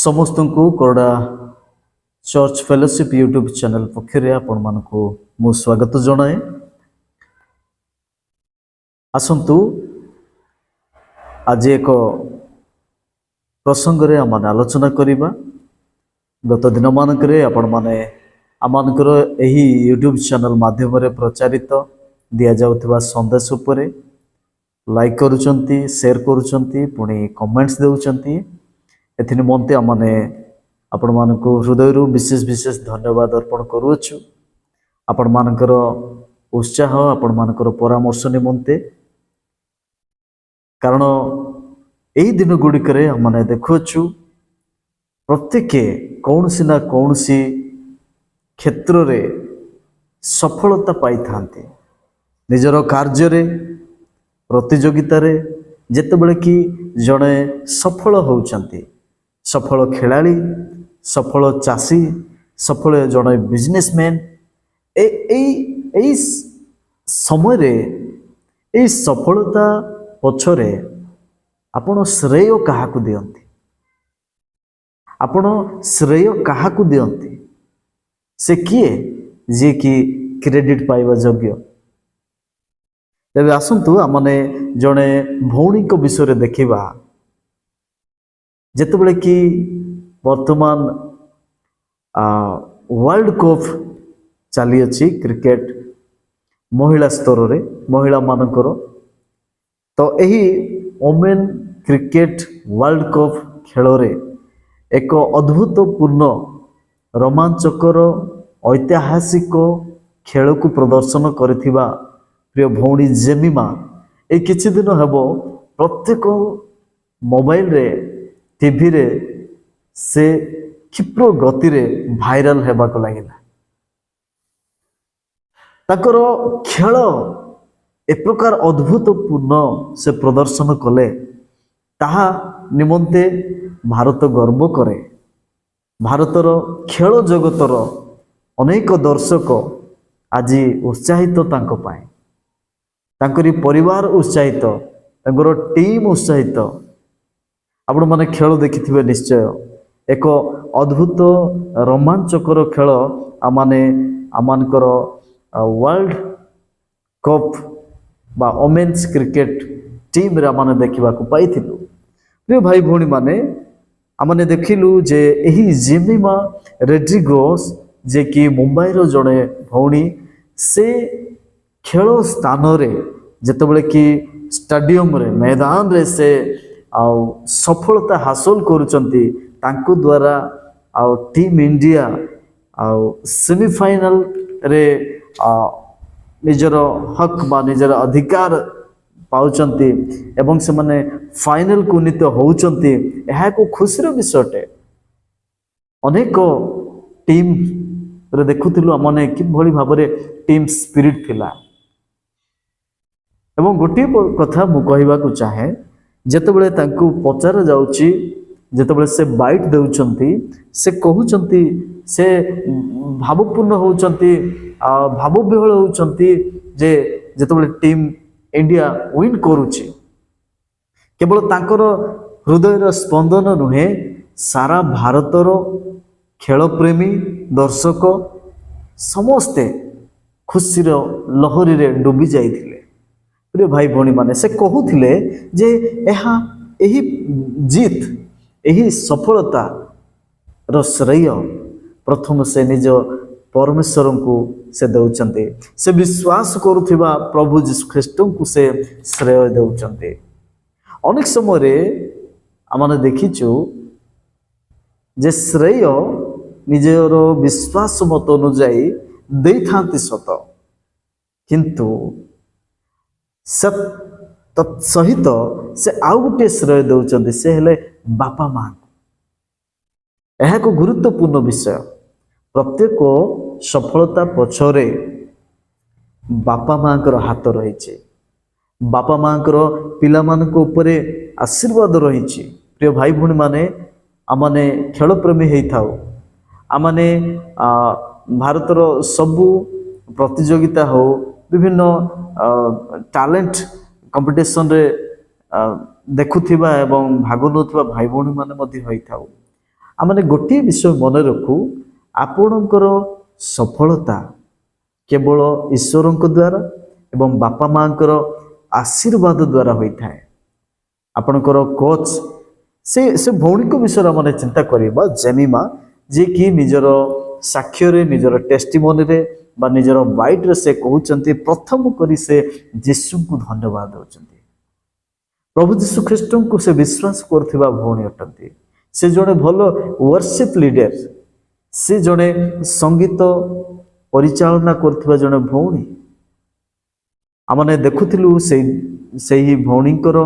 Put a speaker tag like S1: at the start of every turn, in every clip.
S1: समस्त को कोरडा चर्च फेलोशिप यूट्यूब चैनल पक्षरे आपण मानकु मु स्वागत जणाए। आसंतु आज एक प्रसंग रे आम आलोचना करिबा। गत दिन मानकरे आपण माने आमानकर एही यूट्यूब चैनल माध्यम रे प्रचारित दिया जाउथबा संदेश उपरे लाइक करूचंती, शेयर करूचंती, पुणी कमेंट्स देउचंती। एथि निमंते आमने आपण मानकु हृदय विशेष विशेष धन्यवाद अर्पण करूछु। आपण मानकर उत्साह, आपण मानकर परामर्श निमंते, कारण एही दिन गुड़िकरे हमने देखुछु प्रत्येक कौनसी ना कौनसी क्षेत्र रे सफलता पाई थांते। निजर कार्य रे, प्रतियोगिता रे जेतेबेले कि जड़े सफल होउचंती, सफल खेलाड़ी, सफल चाषी, सफल जड़े बिजनेसमैन, ए समय रे ए सफलता पछरे आपण श्रेय काहाकू दियंती, आपण श्रेय काहाकू दियंती, से किए जे कि क्रेडिट पाइबा योग्य। तेबे आसंतु आमने जड़े भौणी को विषय देखिबा। जेतेबेले कि वर्तमान वर्ल्ड कप चली अछि क्रिकेट महिला स्तर रे, महिला मानकर, तो यही ओमेन क्रिकेट वर्ल्ड कप खेल रे एक अद्भुतपूर्ण रोमांचकर ऐतिहासिक खेल को प्रदर्शन करथिबा प्रिय भौणी जेमिमा ए किछि दिन हेबो प्रत्येक मोबाइल रे, टीवी रे से क्षिप्र गति रे भाइराल हेबा को लागिला। ताकर खेल ए प्रकार अद्भुतपूर्ण से प्रदर्शन कले, ताहा निमंते भारत गर्व करे। भारतर खेल जगतर अनेक दर्शक आज उत्साहित तांको पाए, तांकरी परिवार उत्साहित, तांकर टीम उत्साहित। आपण माने खेल देखिथिबे निश्चय, एक अद्भुत रोमांचकर खेल आमानकर वर्ल्ड कप बा ओमेन्स क्रिकेट टीम रे आमाने देखिबा को पाइथिलु। प्रिय भाई भौणी माने आमाने देखिलु जे एही जेमिमा रोड्रिगेज जे कि मुंबई रो जड़े भौणी, से खेल स्थान रे जेतेबेले कि स्टेडियम रे, मैदान रे से आउ सफलता हासिल करुचंती, तांको द्वारा आउ टीम इंडिया आउ सेमीफाइनल रे निजर हक बा निजर अधिकार पाउचंती एवं से माने फाइनल को उन्नीत होउचंती। एहा को खुशीर विषयटे। अनेक टीम रे देखुथिलु माने कि भली भाबरे टीम स्पिरिट थिला। एवं गोटे कथा मु कहबा को चाहे, जेतेबेले तांको पचार जाउची, जेतेबेले से बाइट देउचंती, से कहउचंती, से भावपूर्ण होउचंती, भावविहल होउचंती जे जेतेबेले टीम इंडिया विन करूची, केवल तांकर हृदयर स्पंदन नुहे, सारा भारतर खेल प्रेमी दर्शक समस्ते खुशीर लहरी रे डूबी जाइथिले। प्रिय भाई भौणी माने से कहूथिले जे एही जीत, एही सफलता रो श्रेय प्रथम से निज परमेश्वर को से दउचंते। से विश्वास करुथिबा प्रभु यीशु ख्रीष्ट को से श्रेय दउचंते। अनेक समय रे आमाने देखिछु जे श्रेय निजर विश्वास मत अनुଯାयी देई थांती सत, किंतु तत्सहित से आउ गोटे श्रेय दउचंते, से हेले बापा माँ। यह एक गुरुत्वपूर्ण विषय। प्रत्येक सफलता पछरे बापा माँ हाथ रही, बापा माँ पिला मानक उपरे आशीर्वाद रही। प्रिय भाई भौणी माने आमाने खेल प्रेमी हेई थाउ, आमाने भारतर सबु प्रतियोगिता हो, विभिन्न टैलेंट कंपटीशन रे देखुथिबा एवं भाग नउथिबा भाई भौणी माने मध्य होई थाउ। आमने गोटे विषय मन रखू आपणकर सफलता केवल ईश्वर द्वारा एवं बापा माँ आशीर्वाद द्वारा होता है। आपणकर कोच से भौणी को विषय मैंने चिंता करवा जेमिमा जी कि निजर साक्ष्य निजर टेस्टिमोनी रे बा निजर बाइट रे से कहते प्रथम करी से यीशु को धन्यवाद देउछन्ति। प्रभु यीशु ख्रीष्ट को से विश्वास करथिबा भौणी अटंती। से जड़े भल वर्शिप लीडर, से जड़े संगीत परिचालना करथिबा जड़े भौणी। आमने देखुथिलु से ही भौणीकर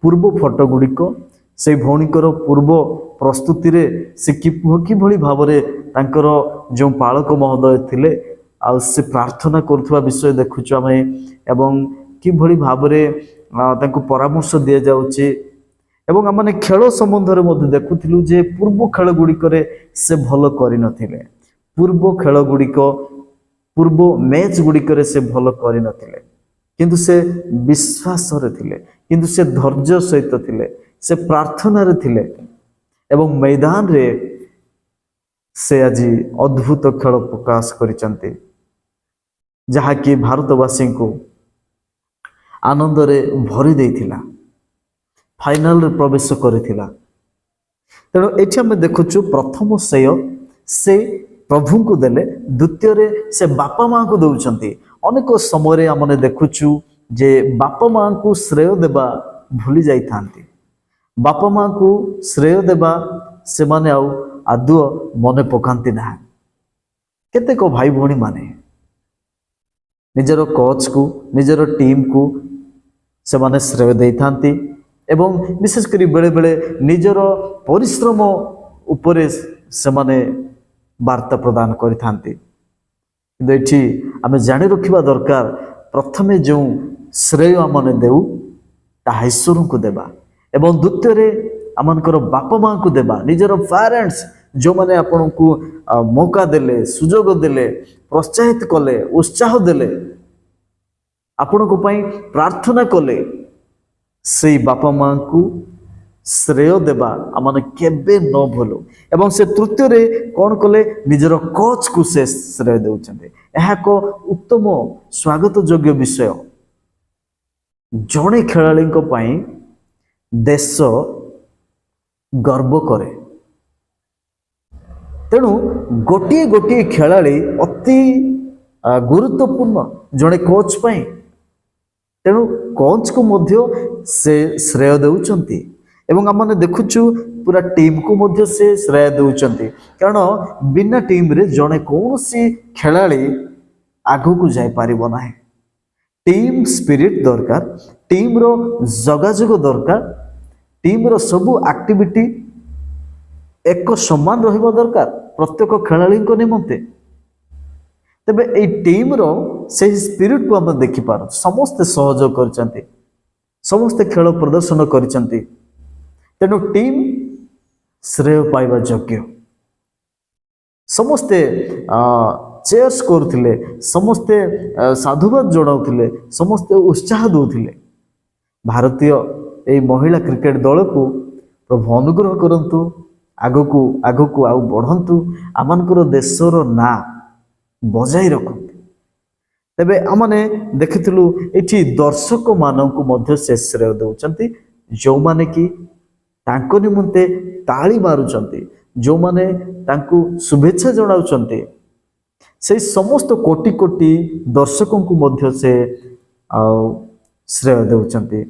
S1: पूर्व फोटो गुड़िक से भौणीकर पूर्व प्रस्तुति रे से किभली भावरे तांकर जो पालक महोदय थिले आ से प्रार्थना करथुवा विषय देखुछु आमे एवं किभली भावरे तांको परामर्श दिया जाउची। एवं आमने खेल संबंध रे मध्ये देखुथिलु जे पूर्व खेल गुड़िकरे से भल करि नथिले। पूर्व खेल गुड़िक पूर्व मैच गुड़िकरे से भल करि नथिले, किंतु से विश्वास रे थिले, किंतु से धैर्य सहित थिले, से प्रार्थना रे थिले एवं मैदान रे से आज अद्भुत खेल प्रकाश करिसंती, जहा कि भारतवासी को आनंद रे भरी देइथिला, फाइनल रे प्रवेश करिथिला। तेणु एठी हम देखुछु प्रथम से प्रभु को देले, द्वितीय रे से बापा माँ को दउछंती। अनेक समय आमने देखुछु जे बापा माँ को श्रेय देबा भूली जाई थांती। बापा माँ को श्रेय देबा से माने आउ आदुओ मने पकांती ना। केतेक भाई भौणी माने निजर कोच को निजर टीम को से माने श्रेय देई थांती एवं विशेष करी बेले बेले निजर परिश्रम उपरे से माने वार्ता प्रदान करि थांती। किंतु एठी आमे जानि रखिबा दरकार प्रथमे जो श्रेय आमने देउ ताहा ईश्वर को देबा एवं द्वितीय रे आमनकर बापा माँ को देबा। निजर पेरेंट्स जो माने आपन को मौका देले, सुजोग देले, प्रोत्साहित कले, उत्साह देले, आपन को पई प्रार्थना कले, से बापा माँ को श्रेय देबा आमने केबे न भूलु। एवं से तृतीय रे कौन कले निजर कोच को से श्रेय देउछन्ते। एहा को उत्तम स्वागत योग्य विषय। जणे खेलाड़ी को पई देश गर्व करे। तेणु गोटे गोटे खेलाड़ी अति गुरुत्वपूर्ण जड़े कोच पाई। तेणु कोच को मध्य से श्रेय देउचंती एवं आमने देखुछु पूरा टीम को मध्य से श्रेय देउचंती, कारण बिना टीम रे जड़े कौन सी खेलाड़ी आगु को जाई पारिबो नाही। टीम स्पिरिट दरकार, टीम रो जोगाजोग दरकार, टीम रो सबु एक्टिविटी एक समान रहिबा दरकार प्रत्येक खेलाड़ी को निमंते। तबे ए टीम रो से स्पिरिट को हम देखि पार। समस्त सहयोग करचंती, समस्त खेल प्रदर्शन करचंती। तेणु टीम श्रेय पाइबा योग्य। समस्ते चेयर्स करथिले, समस्ते साधुवाद जणाउथिले, समस्ते उत्साह दउथिले। भारतीय ए महिला क्रिकेट दल को प्रभु अनुग्रह करंतु, आगको आगको आउ बढ़ंतु, आमनकर देशर ना बजाई रखंतु। तबे आमने देखिथिलु एठी दर्शक माननकु मध्य से श्रेय दउचंती, जो माने कि तांको निमंते ताली मारुचंती, जो माने तांको शुभेच्छा जणाउचंती, से समस्त कोटि कोटि दर्शकों को मध्य से श्रेय देउचंती।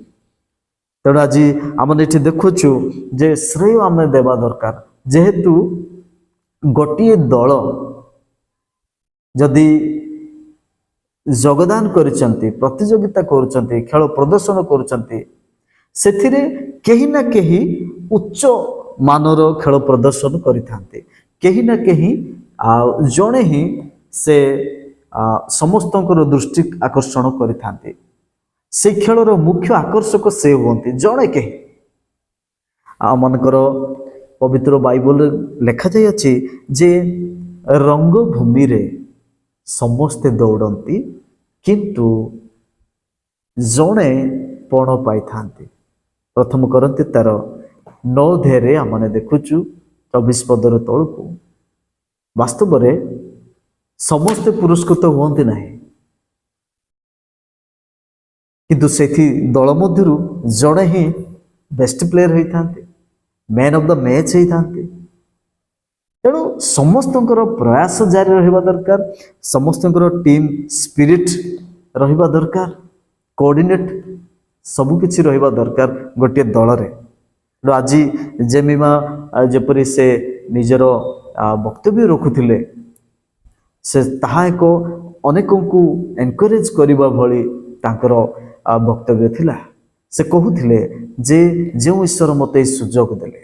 S1: तेणु आज आमने एठी देखुछु जे श्रेय आमे देबा दरकार। जेहेतु गोटे दल जदि योगदान करिसंती, प्रतियोगिता करुचंती, खेल प्रदर्शन करुचंती, सेथिरे केही ना केही उच्च मानर खेल प्रदर्शन करिथांती। केही ना केही जणे ही से समस्तंकर दृष्टि आकर्षण करिथांती। से खेलर मुख्य आकर्षक से होती जड़े कहीं। आमनकर पवित्र बाइबल लेखा जाय अछि जे रंगभूमि रे समस्ते दौड़ती किंतु जड़े पण पाई थांती। प्रथम करंती तार 9 धेरे आमने देखुचु 24 ପଦର ତଳକୁ ବାସ୍ତବରେ ସମସ୍ତେ ପୁରସ୍କୃତ ହୁଅନ୍ତି ନାହିଁ, କିନ୍ତୁ ସେଠି ଦଳ ମଧ୍ୟରୁ ଜଣେ ହିଁ ବେଷ୍ଟ ପ୍ଲେୟର ହେଇଥାନ୍ତି, ମ୍ୟାନ୍ ଅଫ୍ ଦ ମ୍ୟାଚ୍ ହେଇଥାନ୍ତି। ତେଣୁ ସମସ୍ତଙ୍କର ପ୍ରୟାସ ଜାରି ରହିବା ଦରକାର, ସମସ୍ତଙ୍କର ଟିମ୍ ସ୍ପିରିଟ୍ ରହିବା ଦରକାର, କୋଅର୍ଡିନେଟ୍ ସବୁକିଛି ରହିବା ଦରକାର ଗୋଟିଏ ଦଳରେ। ଆଜି ଜେମିମା ଯେପରି ସେ ନିଜର ବକ୍ତବ୍ୟ ରଖୁଥିଲେ, ସେ ତାହା ଏକ ଅନେକଙ୍କୁ ଏନକରେଜ୍ କରିବା ଭଳି ତାଙ୍କର ବକ୍ତବ୍ୟ ଥିଲା। ସେ କହୁଥିଲେ ଯେ ଯେଉଁ ଈଶ୍ୱର ମୋତେ ଏହି ସୁଯୋଗ ଦେଲେ,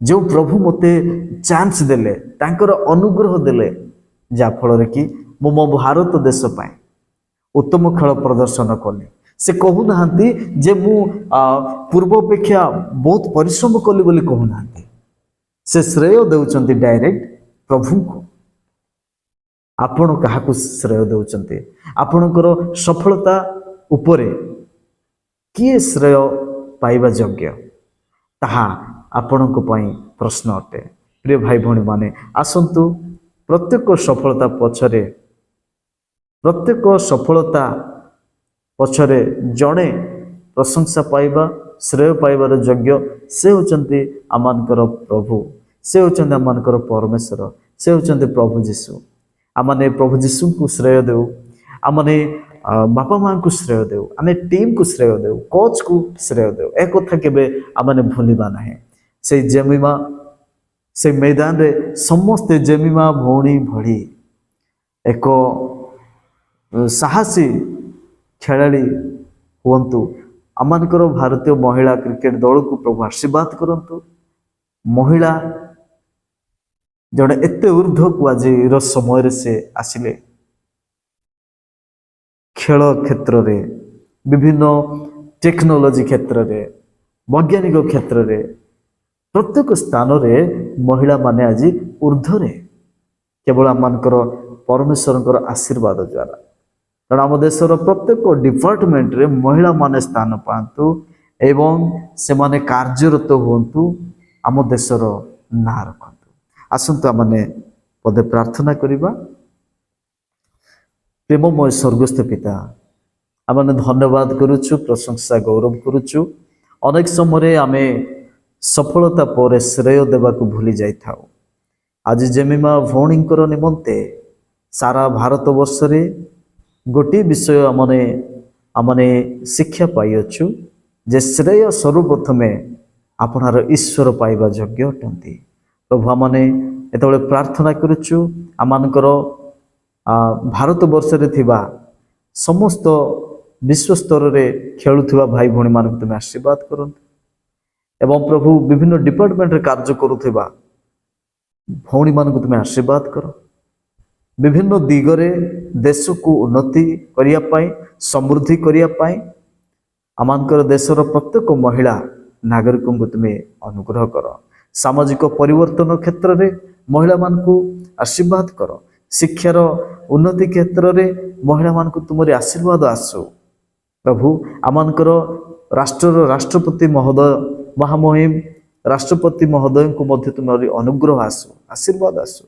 S1: ଯେଉଁ ପ୍ରଭୁ ମୋତେ ଚାନ୍ସ ଦେଲେ, ତାଙ୍କର ଅନୁଗ୍ରହ ଦେଲେ, ଯାହାଫଳରେ କି ମୁଁ ମୋ ଭାରତ ଦେଶ ପାଇଁ ଉତ୍ତମ ଖେଳ ପ୍ରଦର୍ଶନ କଲି। ସେ କହୁନାହାନ୍ତି ଯେ ମୁଁ ପୂର୍ବ ଅପେକ୍ଷା ବହୁତ ପରିଶ୍ରମ କଲି ବୋଲି କହୁନାହାନ୍ତି, ସେ ଶ୍ରେୟ ଦେଉଛନ୍ତି ଡାଇରେକ୍ଟ ପ୍ରଭୁଙ୍କୁ। ଆପଣ କାହାକୁ ଶ୍ରେୟ ଦେଉଛନ୍ତି? ଆପଣଙ୍କର ସଫଳତା ଉପରେ କିଏ ଶ୍ରେୟ ପାଇବା ଯୋଗ୍ୟ, ତାହା ଆପଣଙ୍କ ପାଇଁ ପ୍ରଶ୍ନ ଅଟେ। ପ୍ରିୟ ଭାଇ ଭଉଣୀମାନେ, ଆସନ୍ତୁ ପ୍ରତ୍ୟେକ ସଫଳତା ପଛରେ ଜଣେ ପ୍ରଶଂସା ପାଇବା, ଶ୍ରେୟ ପାଇବାର ଯୋଗ୍ୟ, ସେ ହେଉଛନ୍ତି ଆମମାନଙ୍କର ପ୍ରଭୁ, ସେ ହେଉଛନ୍ତି ଆମମାନଙ୍କର ପରମେଶ୍ୱର, ସେ ହେଉଛନ୍ତି ପ୍ରଭୁ ଯୀଶୁ। ଆମମାନେ ପ୍ରଭୁ ଯୀଶୁଙ୍କୁ ଶ୍ରେୟ ଦେଉ, ଆମମାନେ ବାପା ମାଆଙ୍କୁ ଶ୍ରେୟ ଦେଉ, ଆମେ ଟିମ୍କୁ ଶ୍ରେୟ ଦେଉ, କୋଚ୍କୁ ଶ୍ରେୟ ଦେଉ। ଏ କଥା କେବେ ଆମମାନେ ଭୁଲିବା ନାହିଁ। ସେଇ ଜେମିମା, ସେ ମୈଦାନରେ ସମସ୍ତେ ଜେମିମା ଭଉଣୀ ଭଳି ଏକ ସାହସୀ ଖେଳାଳି ହୁଅନ୍ତୁ। ଆମମାନଙ୍କର ଭାରତୀୟ ମହିଳା କ୍ରିକେଟ ଦଳକୁ ପ୍ରଭୁ ଆଶୀର୍ବାଦ କରନ୍ତୁ। ମହିଳା ଜଣେ ଏତେ ଉର୍ଦ୍ଧ୍ୱକୁ ଆଜିର ସମୟରେ ସେ ଆସିଲେ, ଖେଳ କ୍ଷେତ୍ରରେ, ବିଭିନ୍ନ ଟେକ୍ନୋଲୋଜି କ୍ଷେତ୍ରରେ, ବୈଜ୍ଞାନିକ କ୍ଷେତ୍ରରେ, ପ୍ରତ୍ୟେକ ସ୍ଥାନରେ ମହିଳାମାନେ ଆଜି ଉର୍ଦ୍ଧ୍ୱରେ, କେବଳ ଆମମାନଙ୍କର ପରମେଶ୍ୱରଙ୍କର ଆଶୀର୍ବାଦ ଦ୍ୱାରା। କାରଣ ଆମ ଦେଶର ପ୍ରତ୍ୟେକ ଡିପାର୍ଟମେଣ୍ଟରେ ମହିଳାମାନେ ସ୍ଥାନ ପାଆନ୍ତୁ ଏବଂ ସେମାନେ କାର୍ଯ୍ୟରତ ହୁଅନ୍ତୁ, ଆମ ଦେଶର ନାଁ ରଖନ୍ତୁ। ଆସନ୍ତୁ ଆମମାନେ ପଦେ ପ୍ରାର୍ଥନା କରିବା। ପ୍ରେମମୟ ସ୍ୱର୍ଗସ୍ଥ ପିତା, ଆମେ ଧନ୍ୟବାଦ କରୁଛୁ, ପ୍ରଶଂସା ଗୌରବ କରୁଛୁ। ଅନେକ ସମୟରେ ଆମେ ସଫଳତା ପରେ ଶ୍ରେୟ ଦେବାକୁ ଭୁଲି ଯାଇଥାଉ। ଆଜି ଜେମିମା ଭଉଣୀଙ୍କର ନିମନ୍ତେ ସାରା ଭାରତ ବର୍ଷରେ ଗୋଟିଏ ବିଷୟ ଆମମାନେ ଶିକ୍ଷା ପାଇଅଛୁ ଯେ ଶ୍ରେୟ ସର୍ବପ୍ରଥମେ ଆପଣାର ଈଶ୍ୱର ପାଇବା ଯୋଗ୍ୟ ଅଟନ୍ତି। ପ୍ରଭୁ, ଆମମାନେ ଯେତେବେଳେ ପ୍ରାର୍ଥନା କରୁଛୁ, ଆମମାନଙ୍କର ଭାରତ ବର୍ଷରେ ଥିବା ସମସ୍ତ ବିଶ୍ୱସ୍ତରରେ ଖେଳୁଥିବା ଭାଇ ଭଉଣୀମାନଙ୍କୁ ତୁମେ ଆଶୀର୍ବାଦ କରନ୍ତୁ ଏବଂ ପ୍ରଭୁ ବିଭିନ୍ନ ଡିପାର୍ଟମେଣ୍ଟରେ କାର୍ଯ୍ୟ କରୁଥିବା ଭଉଣୀମାନଙ୍କୁ ତୁମେ ଆଶୀର୍ବାଦ କର। ବିଭିନ୍ନ ଦିଗରେ ଦେଶକୁ ଉନ୍ନତି କରିବା ପାଇଁ, ସମୃଦ୍ଧି କରିବା ପାଇଁ ଆମମାନଙ୍କର ଦେଶର ପ୍ରତ୍ୟେକ ମହିଳା ନାଗରିକଙ୍କୁ ତୁମେ ଅନୁଗ୍ରହ କର। ସାମାଜିକ ପରିବର୍ତ୍ତନ କ୍ଷେତ୍ରରେ ମହିଳାମାନଙ୍କୁ ଆଶୀର୍ବାଦ କର। ଶିକ୍ଷାର ଉନ୍ନତି କ୍ଷେତ୍ରରେ ମହିଳାମାନଙ୍କୁ ତୁମରି ଆଶୀର୍ବାଦ ଆସୁ। ପ୍ରଭୁ, ଆମମାନଙ୍କର ରାଷ୍ଟ୍ରର ରାଷ୍ଟ୍ରପତି ମହୋଦୟ, ମହାମହିମ ରାଷ୍ଟ୍ରପତି ମହୋଦୟଙ୍କୁ ମଧ୍ୟ ତୁମରି ଅନୁଗ୍ରହ ଆସୁ, ଆଶୀର୍ବାଦ ଆସୁ।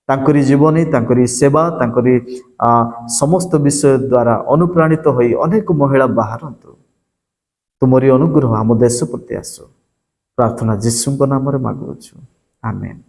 S1: ତାଙ୍କରି ଜୀବନୀ, ତାଙ୍କରି ସେବା, ତାଙ୍କରି ସମସ୍ତ ବିଷୟ ଦ୍ୱାରା ଅନୁପ୍ରାଣିତ ହୋଇ ଅନେକ ମହିଳା ବାହାରନ୍ତୁ। ତୁମରି ଅନୁଗ୍ରହ ଆମ ଦେଶ ପ୍ରତି ଆସୁ। ପ୍ରାର୍ଥନା ଯୀଶୁଙ୍କ ନାମରେ ମାଗୁଅଛୁ, ଆମେନ୍।